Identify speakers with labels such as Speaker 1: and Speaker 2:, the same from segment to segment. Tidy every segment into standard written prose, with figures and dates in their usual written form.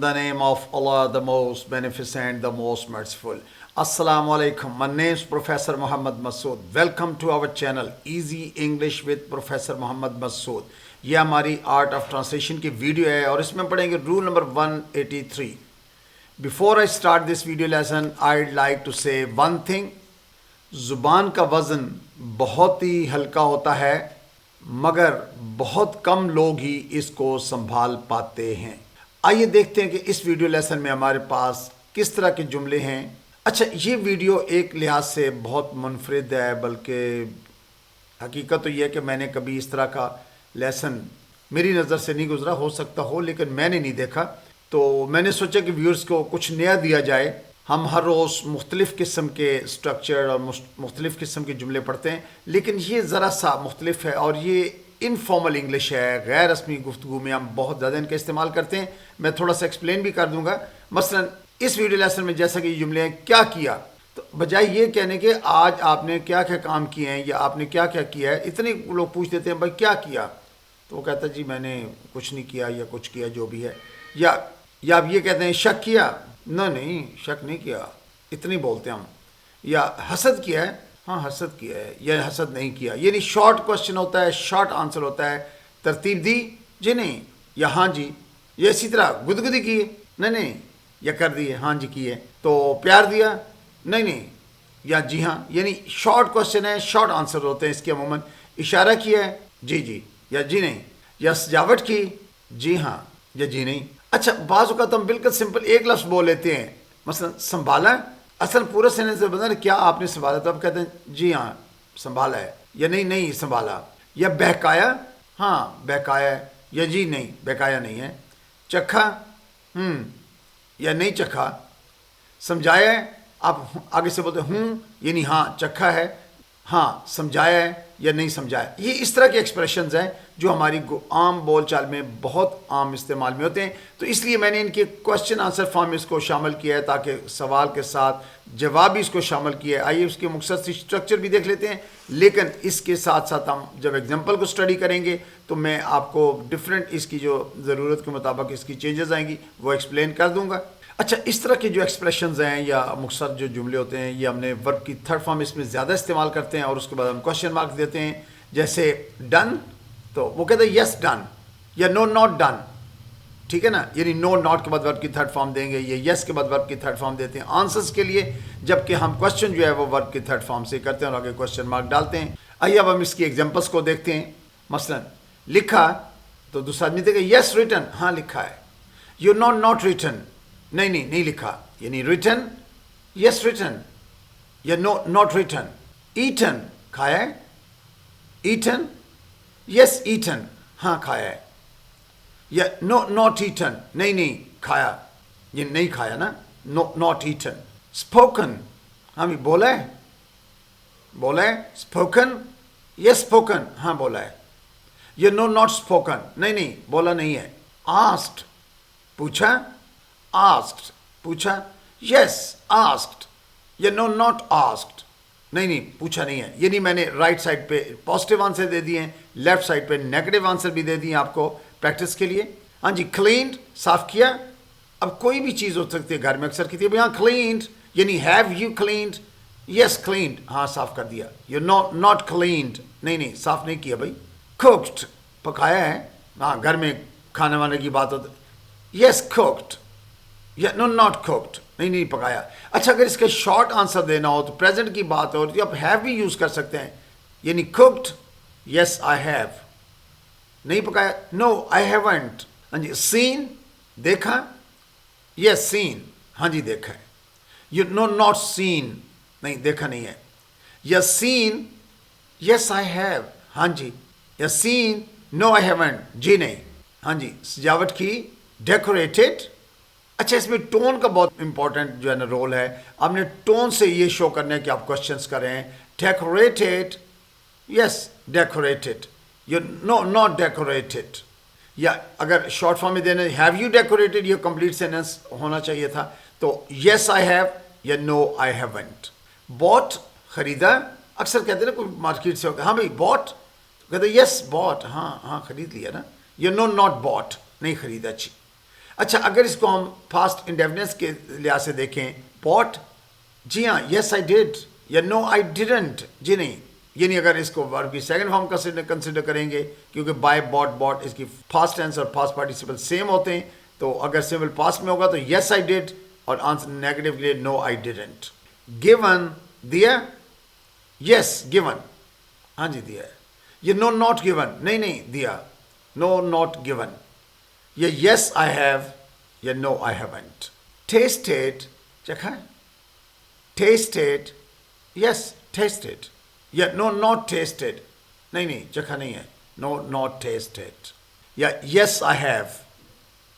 Speaker 1: the name of Allah, the most beneficent, the most merciful. Assalamu alaikum. My name is Professor Muhammad Masood. Welcome to our channel Easy English with Professor Muhammad Masood. यह हमारी art of translation की video है और इसमें पढ़ेंगे rule number 183. Before I start this video lesson I like to say one thing. ज़ुबान का वज़न बहुत ही हल्का होता है मगर बहुत कम लोग ही इसको संभाल पाते हैं. आइए देखते हैं कि इस वीडियो लेसन में हमारे पास किस तरह के जुमले हैं. अच्छा, ये वीडियो एक लिहाज से बहुत मुनफरिद है, बल्कि हकीकत तो यह है कि मैंने कभी इस तरह का लेसन मेरी नज़र से नहीं गुजरा, हो सकता हो लेकिन मैंने नहीं देखा. तो मैंने सोचा कि व्यूअर्स को कुछ नया दिया जाए. हम हर रोज़ मुख्तलिफ़ किस्म के स्ट्रक्चर और मुख्तलिफ़ किस्म के जुमले पढ़ते हैं, लेकिन ये ज़रा सा मुख्तलिफ है और ये इनफॉर्मल इंग्लिश है. गैर रस्मी गुफ्तगू में हम बहुत ज़्यादा इनका इस्तेमाल करते हैं. मैं थोड़ा सा एक्सप्लेन भी कर दूंगा. मसलन इस वीडियो लेसन में जैसा कि ये जुमले हैं, क्या किया, तो बजाय ये कहने के आज आपने क्या क्या काम किए हैं या आपने क्या क्या किया है, इतने लोग पूछ देते हैं भाई क्या किया, तो वो कहता है जी मैंने कुछ नहीं किया या कुछ किया जो भी है. या आप ये कहते हैं शक किया, नहीं शक नहीं किया, इतनी बोलते हैं हम. या हसद किया है, हाँ हसद किया है, या हसद नहीं किया. यानी शॉर्ट क्वेश्चन होता है, शॉर्ट आंसर होता है. तरतीब दी जी नहीं, या हाँ जी. या इसी तरह गुदगुदी की, नहीं, या कर दिए, हाँ जी किए. तो प्यार दिया, नहीं, या जी हाँ. यानी शॉर्ट क्वेश्चन है, शॉर्ट आंसर होते हैं इसके अमूमन. इशारा किया है, जी, या जी नहीं. या सजावट की, जी हाँ या जी नहीं. अच्छा, बाज़ औक़ात हम बिल्कुल सिंपल एक लफ्ज़ बोल लेते हैं. मसलन संभाला, असल पूरा सेंटेंस से बता क्या आपने संभाला, तो आप कहते हैं जी हाँ संभाला है, या नहीं संभाला. या बहकाया, हाँ बहकाया है, या जी नहीं बहकाया नहीं है. चखा, या नहीं चखा. समझाया है, आप आगे से बोलते यानी हाँ चखा है, हाँ समझाया है या नहीं समझाया. ये इस तरह के एक्सप्रेशंस हैं जो हमारी आम बोलचाल में बहुत आम इस्तेमाल में होते हैं. तो इसलिए मैंने इनके क्वेश्चन आंसर फॉर्म में इसको शामिल किया है ताकि सवाल के साथ जवाब भी इसको शामिल किया है. आइए उसके मुख्तसर सी स्ट्रक्चर भी देख लेते हैं, लेकिन इसके साथ साथ हम जब एग्जाम्पल को स्टडी करेंगे तो मैं आपको डिफरेंट इसकी जो ज़रूरत के मुताबिक इसकी चेंजेस आएंगी वो एक्सप्लेन कर दूँगा. अच्छा, इस तरह के जो एक्सप्रेशंस हैं या मुख्तसर जो जुमले होते हैं, ये हमने वर्ब की थर्ड फॉर्म इसमें ज़्यादा इस्तेमाल करते हैं और उसके बाद हम क्वेश्चन मार्क देते हैं. जैसे डन, तो वो कहते हैं यस डन, या नो नॉट डन. ठीक है ना, यानी नो नॉट के बाद वर्ब की थर्ड फॉर्म देंगे, ये यस के बाद वर्ब की थर्ड फॉर्म देते हैं आंसर्स के लिए, जबकि हम क्वेश्चन जो है वो वर्ब की थर्ड फॉर्म से करते हैं और आगे क्वेश्चन मार्क डालते हैं. आइए अब हम इसकी एग्जाम्पल्स को देखते हैं. मसलन लिखा, तो दूसरा आदमी देखेगा यस रिटन, हाँ लिखा है. यू नॉट रिटन, नहीं लिखा, यानी रिटन, यस रिटन, या नो नॉट रिटन. ईटन, खाया है, ईटन, यस ईटन, हाँ खाया है. या नो नॉट ईटन, नहीं खाया, ये नहीं खाया ना, नो नॉट ईटन. स्पोकन, हाँ भी बोला है. स्पोकन, यस स्पोकन, हाँ बोला है. या नो नॉट स्पोकन, नहीं बोला नहीं है. आस्क्ड, पूछा, आस्क्ड पूछा, यस आस्क्ड. या नो नॉट आस्क्ड, नहीं पूछा नहीं है. यानी मैंने राइट साइड पे पॉजिटिव आंसर दे दिए हैं, लेफ्ट साइड पे नेगेटिव आंसर भी दे दिए आपको प्रैक्टिस के लिए. हाँ जी, क्लीन्ड, साफ किया. अब कोई भी चीज़ हो सकती है, घर में अक्सर कहती है हाँ क्लीन्ड, यानी have you cleaned, yes cleaned, हाँ साफ कर दिया. यू नॉट क्लीन्ड, नहीं साफ नहीं किया भाई. कुक्ड, पकाया है, हाँ घर में खाने वाने की बात होती, यस कुक्ड, या नो नॉट कुक्ड, नहीं पकाया. अच्छा, अगर इसका शॉर्ट आंसर देना हो तो प्रेजेंट की बात हो तो आप हैव भी यूज़ कर सकते हैं. यानी कुक्ड, यस आई हैव, नहीं पकाया, नो आई हैवंट. हाँ जी, सीन, देखा, यस सीन, हाँ जी देखा है. यू नॉट सीन, नहीं देखा नहीं है. या सीन, यस आई हैव, हाँ जी. या सीन, नो आई हैवंट, जी नहीं. हाँ जी, सजावट की, डेकोरेटेड. अच्छा, इसमें टोन का बहुत इंपॉर्टेंट जो है ना रोल है. आपने टोन से ये शो करना है कि आप क्वेश्चंस कर रहे हैं. Decorated, yes decorated, you not decorated. या अगर शॉर्ट फॉर्म में देना हैव यू डेकोरेटेड, ये कंप्लीट सेंटेंस होना चाहिए था. तो यस आई हैव या नो आई हैवंट. बॉट, खरीदा. अक्सर कहते हैं ना कोई मार्केट से होगा, हाँ भाई बॉट, तो कहते यस बॉट, हाँ खरीद लिया ना. यू नॉट बॉट, नहीं खरीदा. अच्छी. अच्छा, अगर इसको हम पास्ट इंडेफिनिट्स के लिहाज से देखें, बॉट, जी हाँ, यस आई डिड, या नो आई डिडंट, जी नहीं, ये नहीं। अगर इसको वर्ब की सेकंड फॉर्म कंसिडर करेंगे, क्योंकि बाय, बॉट, बॉट इसकी फास्ट टेंस और पास्ट पार्टिसिपल सेम होते हैं, तो अगर सिंपल पास्ट में होगा तो यस आई डिड, और आंसर नेगेटिव के लिए नो आई डिडंट। गिवन, दिया, यस गिवन, हाँ जी दिया है। ये नो नॉट गिवन, नहीं नहीं दिया, नो नॉट गिवन। ये यस आई हैव, या नो आई हैवंट। टेस्टेड, चखा, टेस्टेड, यस टेस्टेड, या नो नॉट टेस्टेड, नहीं नहीं चखा नहीं है, नो नॉट टेस्टेड। या यस आई हैव,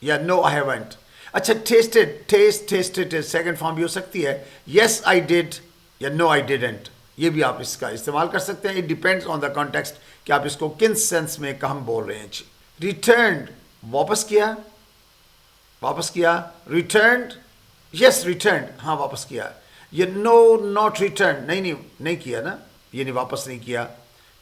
Speaker 1: या नो आई हैवंट। अच्छा, टेस्टेड, टेस्टेड सेकंड फॉर्म भी हो सकती है, यस आई डिड, या नो आई डिडंट। ये भी आप इसका इस्तेमाल कर सकते हैं। It depends on the context कि आप इसको किन सेंस में कहाँ बोल रहे हैं जी। रिटर्न, वापस किया, वापस किया, रिटर्न, यस रिटर्न, हाँ वापस किया। ये नो नॉट रिटर्न, नहीं नहीं नहीं किया ना, ये नहीं वापस नहीं किया,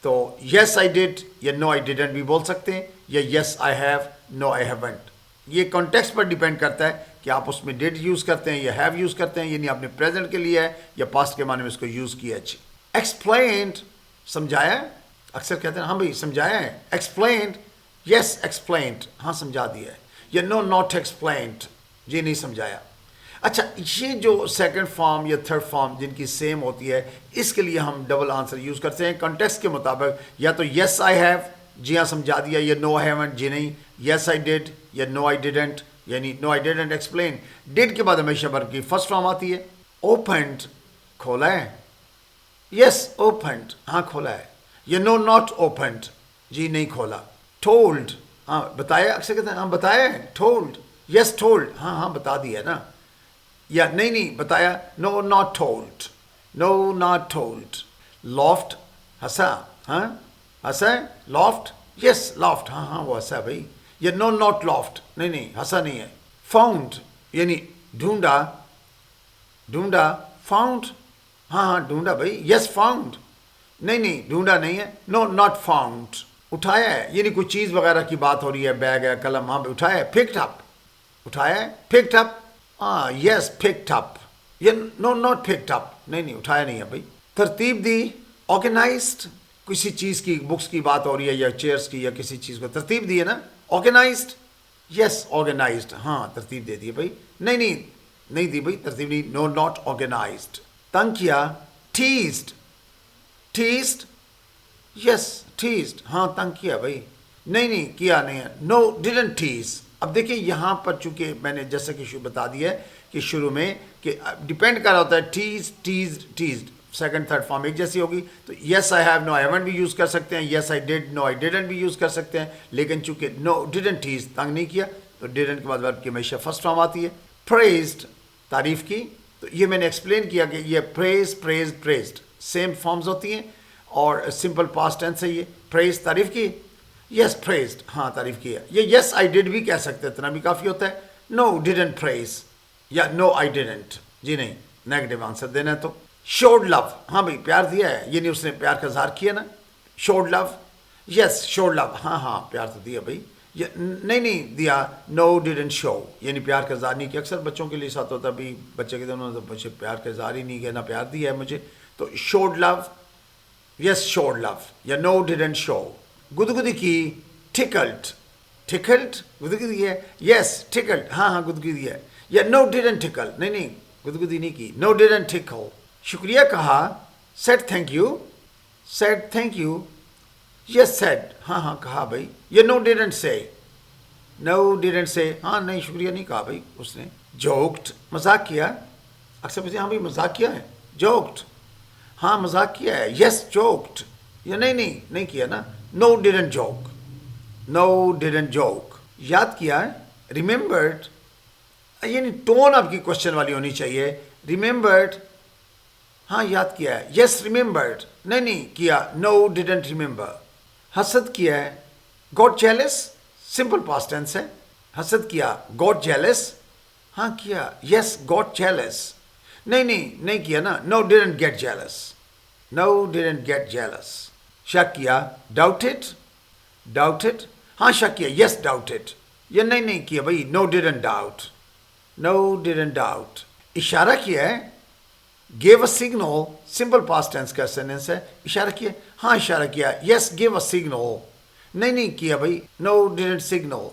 Speaker 1: तो यस आई डिड या नो आई डिडंट भी बोल सकते हैं, या yes I have, no I haven't. ये कॉन्टेक्स्ट पर डिपेंड करता है कि आप उसमें डिड यूज़ करते हैं या हैव यूज़ करते हैं, यानी आपने प्रेजेंट के लिए है या पास्ट के माने में इसको यूज़ किया। अच्छी, एक्सप्लेन्ड, समझाया, अक्सर कहते हैं हाँ भाई समझाया है, एक्सप्लेन्ड, यस एक्सप्लेन्ड, हाँ समझा दिया है, या नो नॉट एक्सप्लेन्ड, ये नहीं समझाया। अच्छा, ये जो सेकंड फॉर्म या थर्ड फॉर्म जिनकी सेम होती है, इसके लिए हम डबल आंसर यूज़ करते हैं कॉन्टेक्स्ट के मुताबिक। या तो यस आई हैव, जी हाँ समझा दिया, या नो आई हैवंट, जी नहीं, यस आई डिड या नो आई डिडंट, यानी no I didn't explain. Did के बाद हमेशा वर्ब की फर्स्ट फॉर्म आती है। ओपनड, खोला है, यस ओपनड, हाँ खोला है, या नो नॉट ओपनड, जी नहीं खोला। टोल्ड, हाँ बताया, अक्सर कहते हैं हाँ बताया है, टोल्ड, यस टोल्ड, हाँ हाँ बता दिया ना, या नहीं नहीं बताया, no not told, no not told. Laughed, हंसा, हाँ हंसा है, लॉफ्ट, यस लॉफ्ट, हाँ हाँ वो हंसा भाई, या नो नॉट लॉफ्ट, नहीं नहीं हंसा नहीं है। फाउंड, यानी ढूंढा, ढूंढा, फाउंड, हाँ हाँ ढूंढा भाई, यस फाउंड, नहीं नहीं ढूंढा नहीं है, नो नॉट फाउंड। उठाया है, यानी कोई चीज़ वगैरह की बात हो रही है, बैग है, कलम, हाँ उठाया है, पिक्ड अप, उठाया है, पिक्ड अप, हाँ यस पिक्ड अप, ये नो नॉट पिक्ड अप, नहीं नहीं उठाया नहीं है भाई। तरतीब दी, ऑर्गेनाइज्ड, किसी चीज़ की, बुक्स की बात हो रही है या चेयर्स की या किसी चीज़ को तरतीब दी है ना, ऑर्गेनाइज्ड, यस ऑर्गेनाइज्ड, हाँ तरतीब दे दी भाई, नहीं नहीं नहीं दी भाई तरतीब नहीं, नो नॉट ऑर्गेनाइज्ड। तंग किया, टीज्ड, टीज्ड, यस टीज्ड, हाँ तंग किया भाई, नहीं नहीं किया नहीं है, नो डिडंट टीज। अब देखिए यहाँ पर चूंकि मैंने जैसा कि बता दिया है कि शुरू में कि डिपेंड कर रहा होता है, tease tease teased, second third form एक जैसी होगी, तो yes I have no I haven't भी यूज़ कर सकते हैं, yes I did no I didn't भी यूज़ कर सकते हैं, लेकिन चूंकि नो डिडंट टीज, तंग नहीं किया, तो डिडंट के बाद वर्ब की हमेशा फर्स्ट फॉर्म आती है। प्रेज्ड, तारीफ की, तो ये मैंने एक्सप्लेन किया कि ये praise praise praised same forms होती हैं और सिंपल पास्ट टेंस है। ये प्रेज तारीफ की, यस प्रेज्ड, हाँ तारीफ की है। ये यस आई डिड भी कह सकते हैं, इतना भी काफ़ी होता है। नो डिडंट प्रेज या नो आई डिडंट, जी नहीं नेगेटिव आंसर देना है। तो शोड लव, हाँ भाई प्यार दिया है, ये नहीं उसने प्यार का इजहार किया ना, showed love, yes showed love, हाँ हाँ प्यार तो दिया भाई, ये नहीं नहीं दिया, नो डिडंट शो, यानी प्यार का इजहार नहीं किया। अक्सर बच्चों के लिए साथ होता है, भाई बच्चे कहते हैं उन्होंने तो मुझे प्यार का इजहार ही नहीं किया, ना प्यार दिया है मुझे, तो showed love, yes showed love या नो डिडंट शो। गुदगुदी की, टिकल्ड, टिकल्ड गुदगुदी है, यस टिकल्ड, हाँ हाँ गुदगुदी है, या नो डिडंट टिकल, नहीं नहीं गुदगुदी नहीं की, नो डिडंट टिकल। शुक्रिया कहा, said thank you, said thank you, yes said, हाँ हाँ कहा भाई, ये no didn't say, no didn't say, हाँ नहीं शुक्रिया नहीं कहा भाई उसने। जोक्ड, मजाक किया, अक्सर पूछते हाँ भाई मजाक किया है, जोक्ड, हाँ मजाक किया है, यस जोक्ड, या नहीं नहीं नहीं किया ना, no didn't joke, no didn't joke. याद किया, रिमेंबर्ड, यानी टोन आपकी क्वेश्चन वाली होनी चाहिए, रिमेंबर्ड, हाँ याद किया है, यस रिमेंबर्ड, नहीं नहीं किया, नो डिडंट रिमेंबर। हसद किया है, got jealous, simple past tense है, हसद किया, गॉट जेलस, हाँ किया, यस गॉट जेलस, नहीं नहीं नहीं किया ना, no didn't get jealous, no didn't get jealous. शक किया, डाउटेड, डाउटेड, हाँ शक किया, यस डाउटेड, या नहीं किया भाई, no didn't doubt, no didn't doubt. इशारा किया है, give a signal, simple past tense का सेंटेंस है। इशारा किया, हाँ इशारा किया, यस गिव अ सिग्नल, नहीं किया भाई, no didn't signal,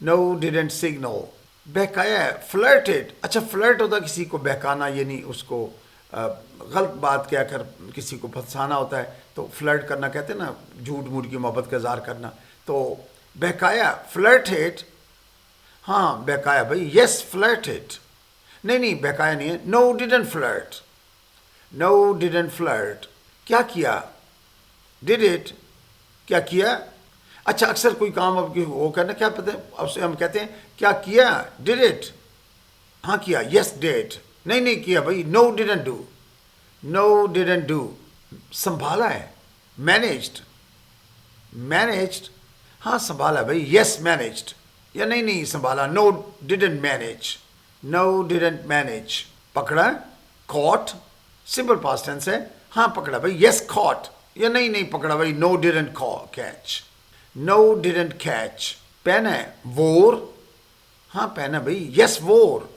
Speaker 1: no didn't signal. बहकाया है, फ्लर्टेड। अच्छा, फ्लर्ट होता है किसी को बहकाना, यानी उसको गलत बात कहकर किसी को फंसाना होता है, तो फ्लर्ट करना कहते हैं ना, झूठ मूठ की मोहब्बत का इज़हार करना। तो बहकाया, फ्लर्टेड, हाँ बहकाया भाई, यस फ्लर्टेड, नहीं बहकाया नहीं है, no didn't flirt, no didn't flirt. क्या किया, डिड इट, क्या किया। अच्छा, अक्सर कोई काम अब वो करना, क्या पता है, अब से हम कहते हैं क्या किया, डिड इट, हाँ किया, यस डिड, नहीं किया भाई, no didn't do, no didn't do. संभाला है, मैनेज्ड, मैनेज्ड, हाँ संभाला भाई, यस मैनेज्ड, या नहीं संभाला, no didn't manage, no didn't manage. पकड़ा, कॉट, सिंपल पास्ट टेंस है, हाँ पकड़ा भाई, यस कॉट, या नहीं पकड़ा भाई, no didn't catch, no didn't catch. पहना है, वोर, हाँ पहना भाई, यस वोर,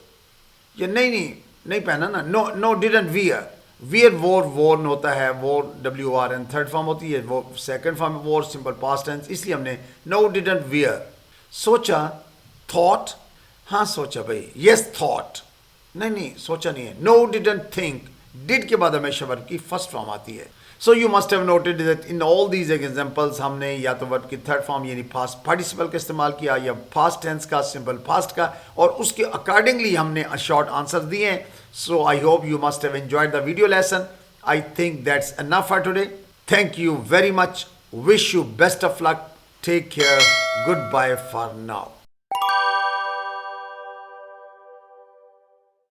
Speaker 1: या नहीं पहना ना, नो डिडंट वियर, वियर वोर, वोर्न होता है, वोर WORN थर्ड फॉर्म होती है, वो सेकंड फॉर्म वोर सिंपल पास्ट टेंस, इसलिए हमने नो डिडंट वियर। सोचा, थॉट, हाँ सोचा भाई, यस थॉट, नहीं सोचा नहीं है, नो डिडंट थिंक, डिड के बाद हमेशा वर्ब की फर्स्ट फॉर्म आती है। So you must have noted that in all these examples हमने या तो वर्ब की थर्ड फॉर्म यानी पास्ट पार्टिसिपल का इस्तेमाल किया, या पास्ट टेंस का, सिंपल पास्ट का, और उसके अकॉर्डिंगली हमने शॉर्ट आंसर दिए हैं। So I hope you must have enjoyed the video lesson. I think that's enough for today. Thank you very much, wish you best of luck, take care, good bye for now.